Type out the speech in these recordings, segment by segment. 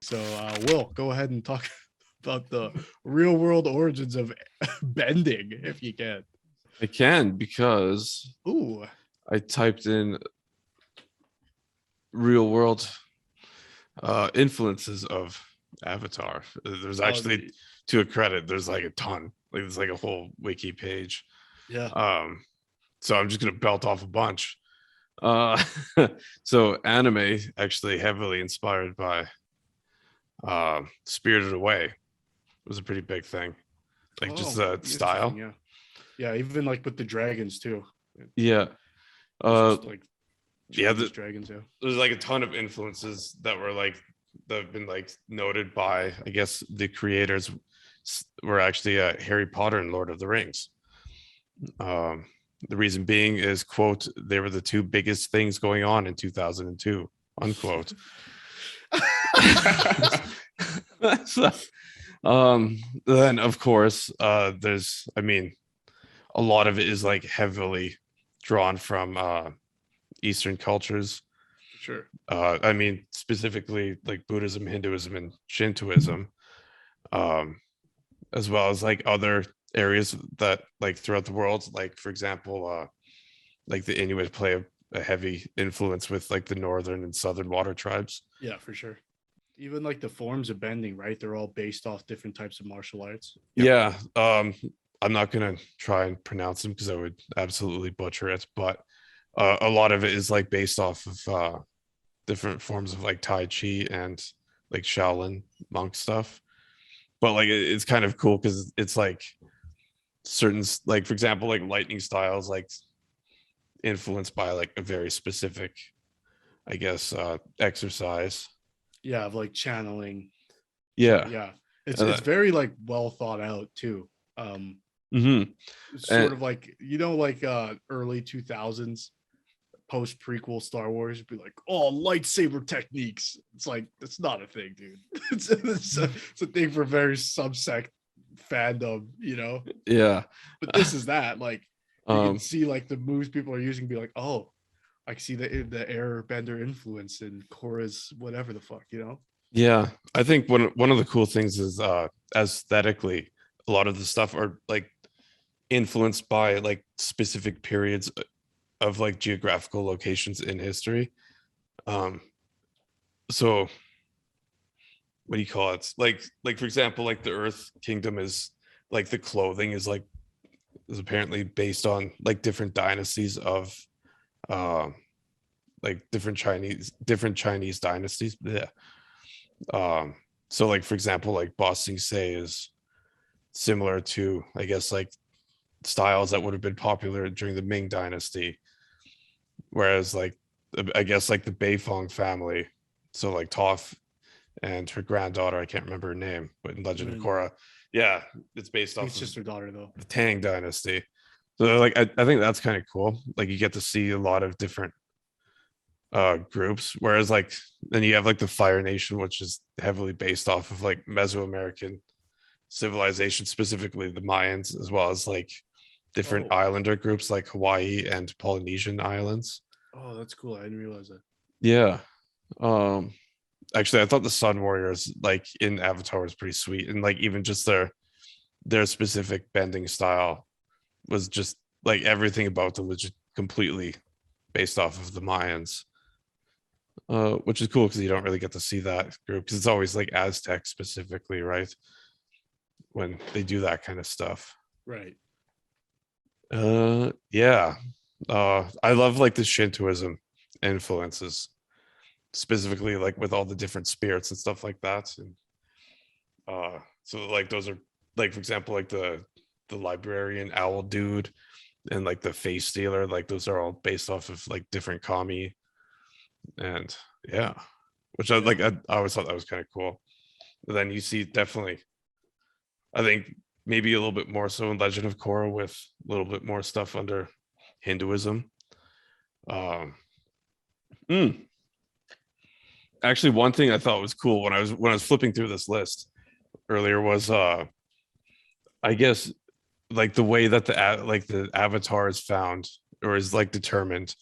So, Will, go ahead and talk about the real world origins of bending, if you can. I can because Ooh, I typed in real world influences of Avatar. There's actually, to a credit, there's like a ton. Like there's like a whole wiki page. yeah. So I'm just gonna belt off a bunch. Uh, so anime actually heavily inspired by Spirited Away was a pretty big thing. Like just the style. Yeah, yeah. Even like with the dragons too. Yeah. Just like the dragons. Yeah. There's like a ton of influences that were like that have been like noted by, I guess, the creators were actually Harry Potter and Lord of the Rings. The reason being is, quote, they were the two biggest things going on in 2002, unquote. So, then of course there's, I mean, a lot of it is like heavily drawn from Eastern cultures. Sure. I mean, specifically like Buddhism, Hinduism, and Shintoism, as well as like other areas that like throughout the world, like for example, like the Inuit play a heavy influence with like the northern and southern water tribes. Yeah, for sure. Even like the forms of bending, right? They're all based off different types of martial arts. Yeah. I'm not gonna try and pronounce them because I would absolutely butcher it, but a lot of it is like based off of different forms of like Tai Chi and like Shaolin monk stuff. But like it's kind of cool because it's like certain, like for example, like lightning styles, like influenced by like a very specific, I guess, exercise. Yeah, of like channeling. Yeah. So, yeah. It's very like well thought out too. Sort of like, like early 2000s post prequel Star Wars be like, oh, lightsaber techniques. It's like, it's not a thing, dude. It's a thing for very subsect fandom, Yeah. But this is that, like, you can see like the moves people are using, be like, oh, I can see the airbender influence in Korra's whatever the fuck, Yeah, I think one of the cool things is aesthetically, a lot of the stuff are like influenced by like specific periods of like geographical locations in history. So what do you call it? Like for example, like the Earth Kingdom is like the clothing is apparently based on like different dynasties of like different Chinese dynasties. Yeah. So like for example, like Ba Sing Se is similar to, I guess, like styles that would have been popular during the Ming Dynasty, whereas like I guess like the Beifong family, so like Toph and her granddaughter, I can't remember her name, but in Legend of Korra, yeah, it's based off. It's just her daughter though. The Tang Dynasty. So like I think that's kind of cool. Like you get to see a lot of different groups, whereas like then you have like the Fire Nation, which is heavily based off of like Mesoamerican civilization, specifically the Mayans, as well as like different islander groups like Hawaii and Polynesian islands. Oh, that's cool. I didn't realize that. Yeah. Actually, I thought the Sun Warriors like in Avatar was pretty sweet, and like even just their specific bending style was just like everything about them was just completely based off of the Mayans, which is cool because you don't really get to see that group because it's always like Aztec specifically, right? When they do that kind of stuff. Right. Yeah. I love like the Shintoism influences, specifically like with all the different spirits and stuff like that. And so like those are like, for example, like the librarian owl dude and like the face stealer, like those are all based off of like different kami. And yeah, which I like, I always thought that was kind of cool. But then you see definitely, I think maybe a little bit more so in Legend of Korra with a little bit more stuff under Hinduism. Actually, one thing I thought was cool when I was flipping through this list earlier was I guess like the way that the avatar is found or is like determined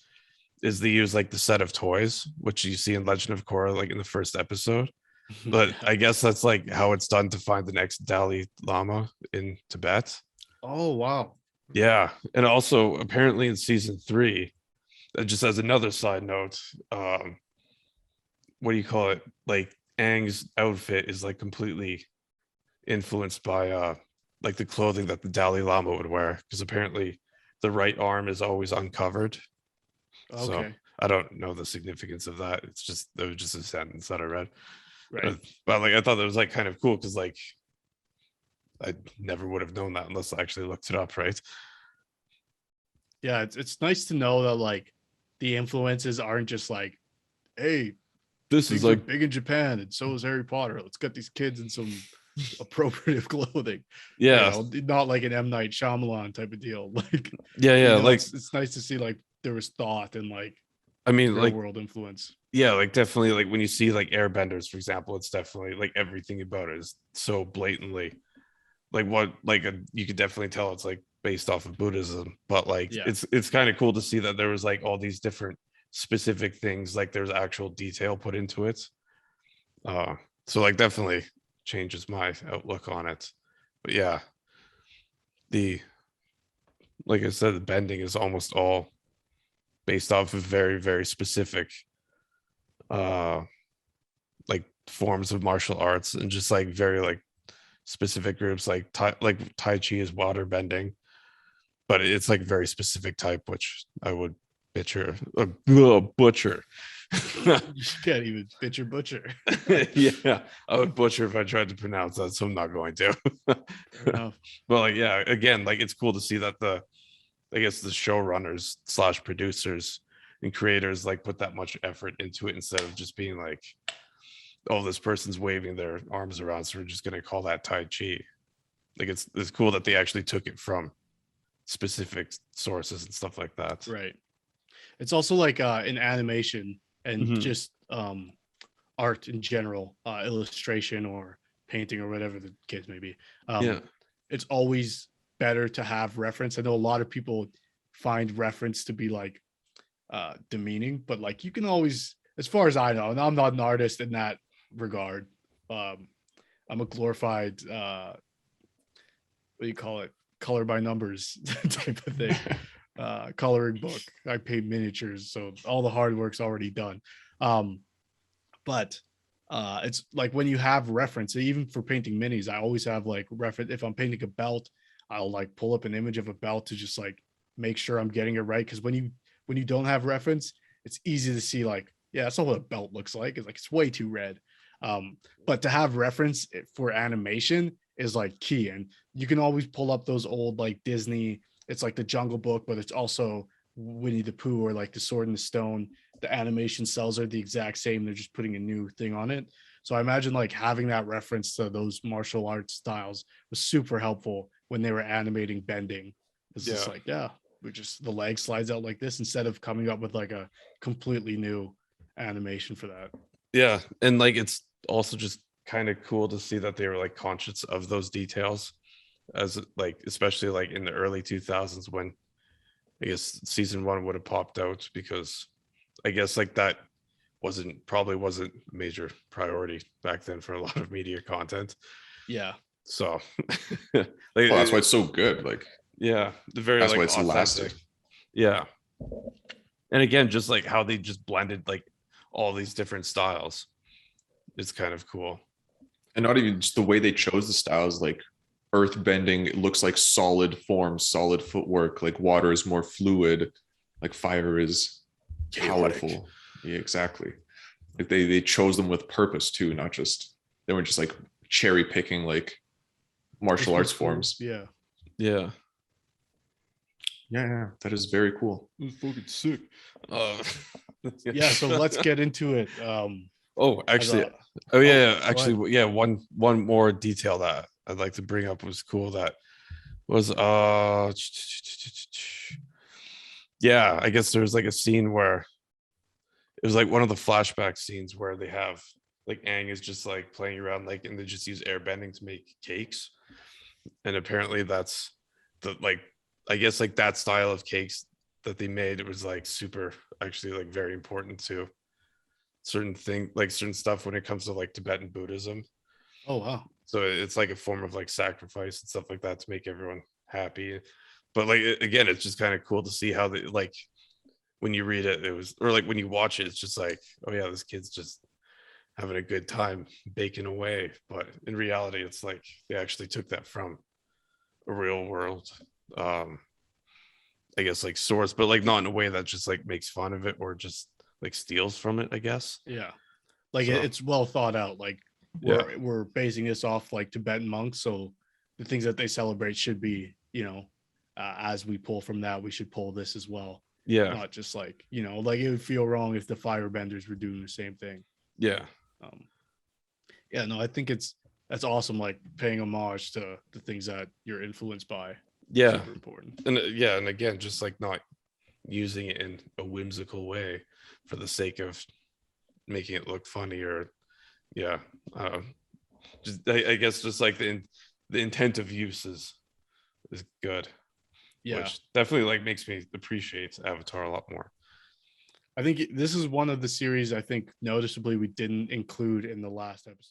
is they use like the set of toys which you see in Legend of Korra like in the first episode. but Yeah. I guess that's like how it's done to find the next Dalai Lama in Tibet. Oh wow. Yeah, and also apparently in season 3, just as another side note, um, what do you call it? Like Aang's outfit is like completely influenced by like the clothing that the Dalai Lama would wear, because apparently the right arm is always uncovered. So Okay. I don't know the significance of that. It's just it was just a sentence that I read. Right. But like I thought that was like kind of cool because like I never would have known that unless I actually looked it up, right? Yeah, it's nice to know that like the influences aren't just like, hey, This is things are like big in Japan and so is Harry Potter. Let's get these kids in some appropriative clothing. You yeah, know, not like an M. Night Shyamalan type of deal. Like, yeah, like it's nice to see like there was thought and like I mean real like world influence. yeah, like definitely like when you see like airbenders, for example, it's definitely like everything about it is so blatantly like what like you could definitely tell it's like based off of Buddhism, but like Yeah. it's kind of cool to see that there was like all these different specific things, like there's actual detail put into it. uh so like definitely changes my outlook on it. But yeah, the like I said, the bending is almost all based off of very very specific uh like forms of martial arts, and just like very like specific groups, like tai chi is water bending, but it's like very specific type, which I would butcher. You can't even bitch or butcher. Yeah, I would butcher if I tried to pronounce that, so I'm not going to. Fair enough. But like, yeah, again, like it's cool to see that the I guess the showrunners slash producers and creators like put that much effort into it instead of just being like, oh, this person's waving their arms around, so we're just gonna call that Tai Chi. Like it's cool that they actually took it from specific sources and stuff like that. Right. It's also like in animation and Mhm. just art in general, illustration or painting or whatever the case may be. Yeah. It's always better to have reference. I know a lot of people find reference to be like demeaning, but like you can always, as far as I know, and I'm not an artist in that regard. Um, I'm a glorified what do you call it? Color by numbers type of thing. Coloring book. I paint miniatures, so all the hard work's already done. Um, but it's like when you have reference, even for painting minis, I always have like reference. If I'm painting a belt, I'll like pull up an image of a belt to just like make sure I'm getting it right. Because when you don't have reference, it's easy to see like, yeah, that's not what a belt looks like. It's like it's way too red. But to have reference for animation is like key, and you can always pull up those old like Disney. It's like the Jungle Book, but it's also Winnie the Pooh or like the Sword in the Stone. The animation cells are the exact same. They're just putting a new thing on it. So I imagine like having that reference to those martial arts styles was super helpful when they were animating bending. It's just Yeah. like, yeah, we just the leg slides out like this instead of coming up with like a completely new animation for that. Yeah. And like it's also just kind of cool to see that they were like conscious of those details, as like especially like in the early 2000s when I guess season 1 would have popped out, because I guess like that wasn't a major priority back then for a lot of media content. Yeah. So like Well, that's why it's so good. Like yeah, the very that's why like it's lasted. authentic. Yeah. And again, just like how they just blended like all these different styles. It's kind of cool. And not even just the way they chose the styles, like earth bending, it looks like solid form, solid footwork. Like water is more fluid, like fire is Chaotic. powerful. Yeah, exactly. Like they chose them with purpose too, not just they weren't just like cherry picking like martial arts forms. Yeah. Yeah. Yeah, that is very cool. It was fucking sick. Uh, Yeah, so let's get into it. Oh, actually, a- oh yeah, oh, yeah, go actually, ahead. yeah. One more detail that I'd like to bring up was cool. That was yeah. I guess there's like a scene where it was like one of the flashback scenes where they have like Aang is just like playing around, like, and they just use air bending to make cakes, and apparently that's the like I guess like that style of cakes that they made. It was like super, actually like very important to certain stuff when it comes to like Tibetan Buddhism. Oh wow. So it's like a form of like sacrifice and stuff like that to make everyone happy. But like again, it's just kind of cool to see how they like when you read it, it was, or like when you watch it, it's just like, oh yeah, this kid's just having a good time baking away. But in reality, it's like they actually took that from a real world, um, I guess like source, but like not in a way that just like makes fun of it or just like steals from it, I guess. Yeah. Like So, it's well thought out. Like yeah. we're basing this off like Tibetan monks, so the things that they celebrate should be, as we pull from that, we should pull this as well. Yeah. Not just like, like it would feel wrong if the firebenders were doing the same thing. Yeah. Um, yeah, no, I think that's awesome. Like paying homage to the things that you're influenced by. Yeah. Super important. And yeah. And again, just like not using it in a whimsical way for the sake of making it look funny or, yeah. Just, I guess just like the intent of use is good. Yeah. Which definitely like makes me appreciate Avatar a lot more. I think this is one of the series I think noticeably we didn't include in the last episode.